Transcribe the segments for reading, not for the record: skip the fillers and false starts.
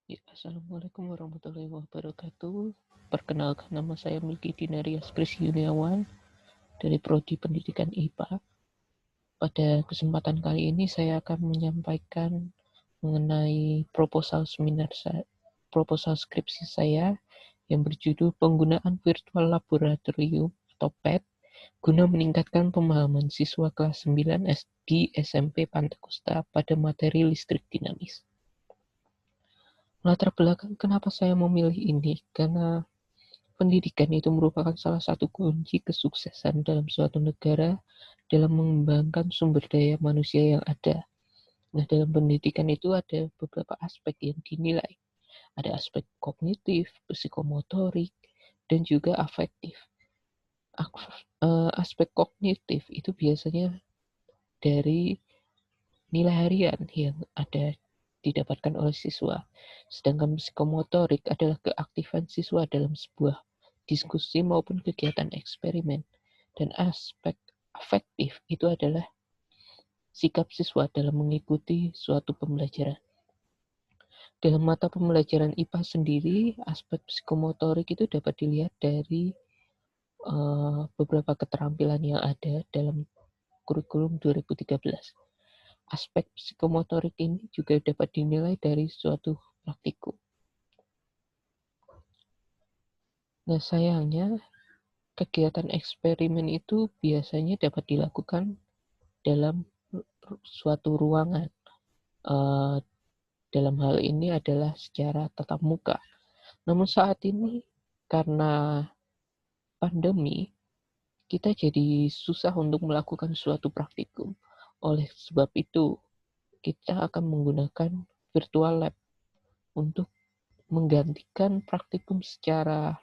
Ya, Assalamualaikum warahmatullahi wabarakatuh. Perkenalkan, nama saya Milky Dinarias Kris Yuniawan dari Prodi Pendidikan IPA. Pada kesempatan kali ini saya akan menyampaikan mengenai proposal skripsi saya yang berjudul Penggunaan Virtual Laboratorium atau PET guna meningkatkan pemahaman siswa kelas 9 di SMP Pantai pada materi listrik dinamis. Latar belakang kenapa saya memilih ini, karena pendidikan itu merupakan salah satu kunci kesuksesan dalam suatu negara dalam mengembangkan sumber daya manusia yang ada. Nah, dalam pendidikan itu ada beberapa aspek yang dinilai. Ada aspek kognitif, psikomotorik, dan juga afektif. Aspek kognitif itu biasanya dari nilai harian yang ada didapatkan oleh siswa. Sedangkan psikomotorik adalah keaktifan siswa dalam sebuah diskusi maupun kegiatan eksperimen. Dan aspek afektif itu adalah sikap siswa dalam mengikuti suatu pembelajaran. Dalam mata pembelajaran IPA sendiri, aspek psikomotorik itu dapat dilihat dari beberapa keterampilan yang ada dalam kurikulum 2013. Aspek psikomotorik ini juga dapat dinilai dari suatu praktikum. Nah, sayangnya kegiatan eksperimen itu biasanya dapat dilakukan dalam suatu ruangan. Dalam hal ini adalah secara tatap muka. Namun saat ini karena pandemi, kita jadi susah untuk melakukan suatu praktikum. Oleh sebab itu, kita akan menggunakan virtual lab untuk menggantikan praktikum secara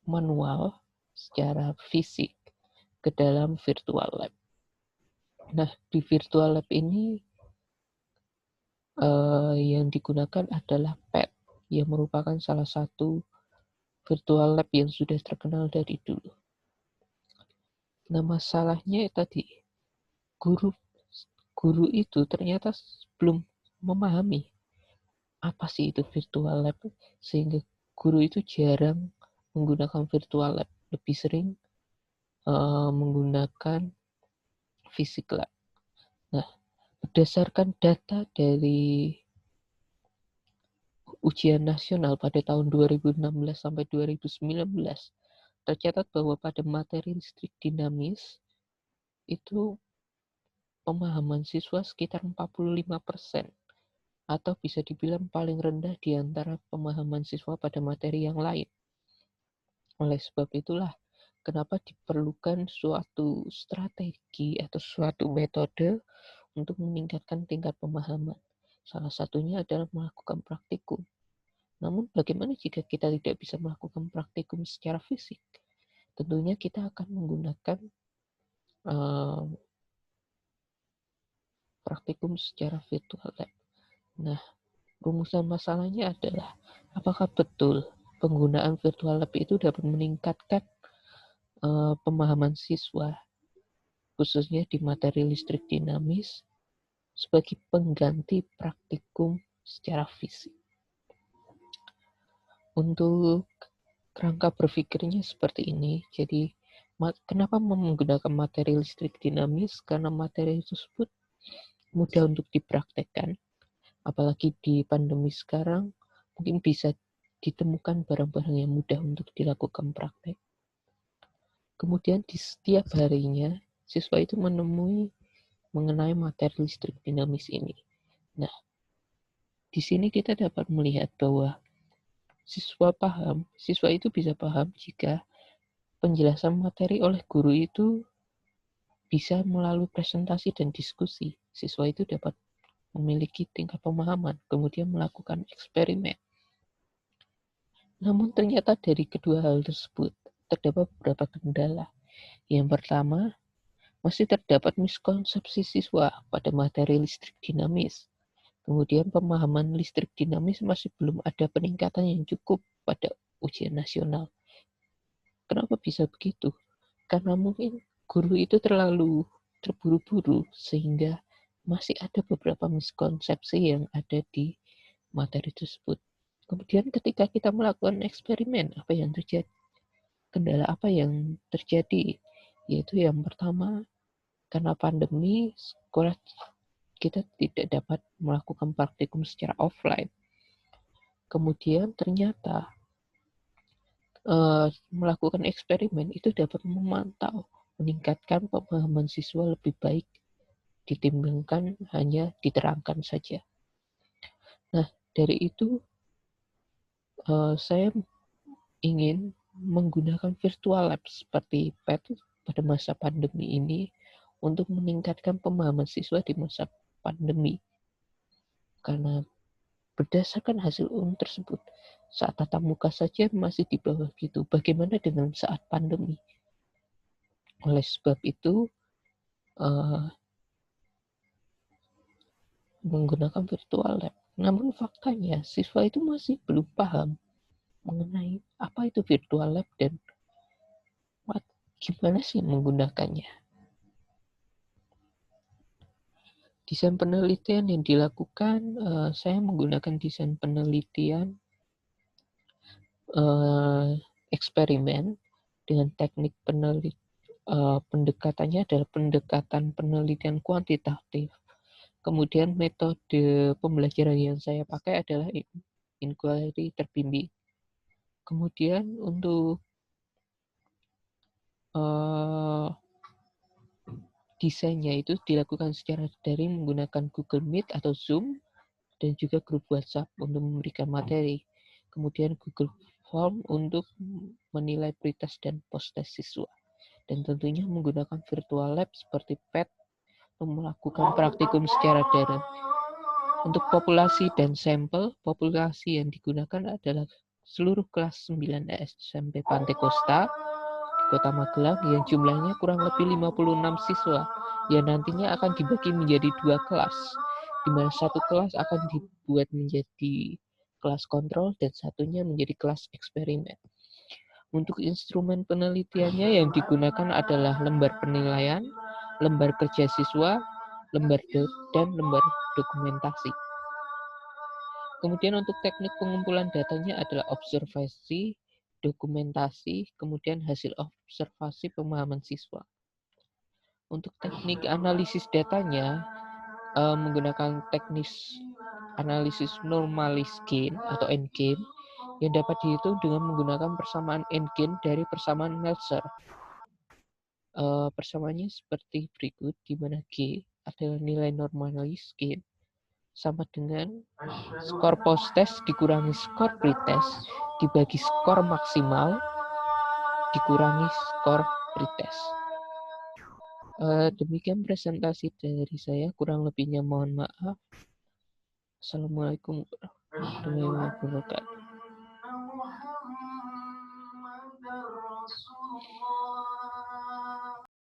manual, secara fisik ke dalam virtual lab. Nah, di virtual lab ini yang digunakan adalah PET, yang merupakan salah satu virtual lab yang sudah terkenal dari dulu. Nah, masalahnya tadi, guru itu ternyata belum memahami apa sih itu virtual lab, sehingga guru itu jarang menggunakan virtual lab, lebih sering menggunakan fisik lab. Nah, berdasarkan data dari ujian nasional pada tahun 2016 sampai 2019, tercatat bahwa pada materi listrik dinamis itu pemahaman siswa sekitar 45%, atau bisa dibilang paling rendah di antara pemahaman siswa pada materi yang lain. Oleh sebab itulah kenapa diperlukan suatu strategi atau suatu metode untuk meningkatkan tingkat pemahaman. Salah satunya adalah melakukan praktikum. Namun bagaimana jika kita tidak bisa melakukan praktikum secara fisik? Tentunya kita akan menggunakan praktikum secara virtual lab. Nah, rumusan masalahnya adalah apakah betul penggunaan virtual lab itu dapat meningkatkan pemahaman siswa, khususnya di materi listrik dinamis, sebagai pengganti praktikum secara fisik. Untuk kerangka berpikirnya seperti ini. Jadi, kenapa menggunakan materi listrik dinamis? Karena materi tersebut mudah untuk dipraktekkan. Apalagi di pandemi sekarang, mungkin bisa ditemukan barang-barang yang mudah untuk dilakukan praktek. Kemudian di setiap harinya, siswa itu menemui mengenai materi listrik dinamis ini. Nah, di sini kita dapat melihat bahwa siswa itu bisa paham jika penjelasan materi oleh guru itu bisa melalui presentasi dan diskusi. Siswa itu dapat memiliki tingkat pemahaman, kemudian melakukan eksperimen. Namun ternyata dari kedua hal tersebut terdapat beberapa kendala. Yang pertama, masih terdapat miskonsepsi siswa pada materi listrik dinamis. Kemudian pemahaman listrik dinamis masih belum ada peningkatan yang cukup pada ujian nasional. Kenapa bisa begitu? Karena mungkin guru itu terlalu terburu-buru sehingga masih ada beberapa miskonsepsi yang ada di materi tersebut. Kemudian ketika kita melakukan eksperimen, apa yang terjadi? Kendala apa yang terjadi? Yaitu yang pertama, karena pandemi, sekolah kita tidak dapat melakukan praktikum secara offline. Kemudian ternyata melakukan eksperimen itu dapat memantau, meningkatkan pemahaman siswa lebih baik ditimbangkan hanya diterangkan saja. Nah, dari itu saya ingin menggunakan virtual lab seperti PET pada masa pandemi ini untuk meningkatkan pemahaman siswa di masa pandemi. Karena berdasarkan hasil tersebut, saat tatap muka saja masih di bawah gitu. Bagaimana dengan saat pandemi? Oleh sebab itu, menggunakan virtual lab. Namun faktanya, siswa itu masih belum paham mengenai apa itu virtual lab dan gimana sih menggunakannya. Desain penelitian yang dilakukan, saya menggunakan desain penelitian eksperimen dengan teknik pendekatannya adalah pendekatan penelitian kuantitatif. Kemudian metode pembelajaran yang saya pakai adalah inquiry terbimbing. Kemudian untuk desainnya itu dilakukan secara daring menggunakan Google Meet atau Zoom dan juga grup WhatsApp untuk memberikan materi. Kemudian Google Form untuk menilai prioritas dan post-test siswa. Dan tentunya menggunakan virtual lab seperti PET untuk melakukan praktikum secara daring. Untuk populasi dan sampel, populasi yang digunakan adalah seluruh kelas 9 SMP Pantai Costa di Kota Magelang yang jumlahnya kurang lebih 56 siswa yang nantinya akan dibagi menjadi 2 kelas, di mana satu kelas akan dibuat menjadi kelas kontrol dan satunya menjadi kelas eksperimen. Untuk instrumen penelitiannya yang digunakan adalah lembar penilaian, lembar kerja siswa, lembar dan lembar dokumentasi. Kemudian untuk teknik pengumpulan datanya adalah observasi, dokumentasi, kemudian hasil observasi pemahaman siswa. Untuk teknik analisis datanya menggunakan teknik analisis normalis gain atau endgame yang dapat dihitung dengan menggunakan persamaan endgame dari persamaan Meltzer. Persamaannya seperti berikut, di mana G adalah nilai normalis gain sama dengan skor post-test dikurangi skor pre-test dibagi skor maksimal dikurangi skor pre-test. Demikian presentasi dari saya, kurang lebihnya mohon maaf. Assalamualaikum warahmatullahi wabarakatuh.